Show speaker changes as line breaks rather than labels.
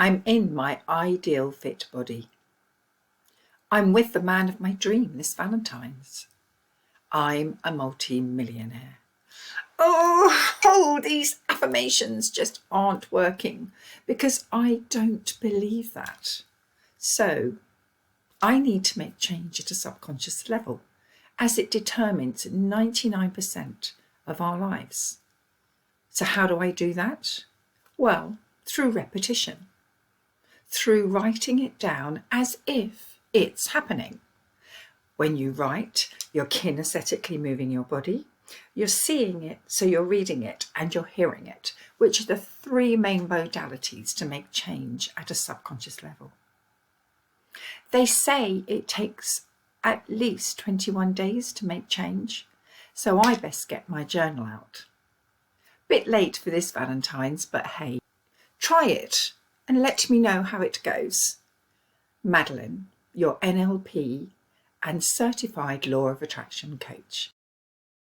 I'm in my ideal fit body. I'm with the man of my dream this Valentine's. I'm a multi-millionaire. Oh, these affirmations just aren't working because I don't believe that. So I need to make change at a subconscious level, as it determines 99% of our lives. So how do I do that? Well, through repetition, through writing it down as if it's happening. When you write, you're kinesthetically moving your body, you're seeing it, so you're reading it, and you're hearing it, which are the three main modalities to make change at a subconscious level. They say it takes at least 21 days to make change, so I best get my journal out. Bit late for this Valentine's, but hey, try it and let me know how it goes. Madeline, your NLP and certified law of attraction coach.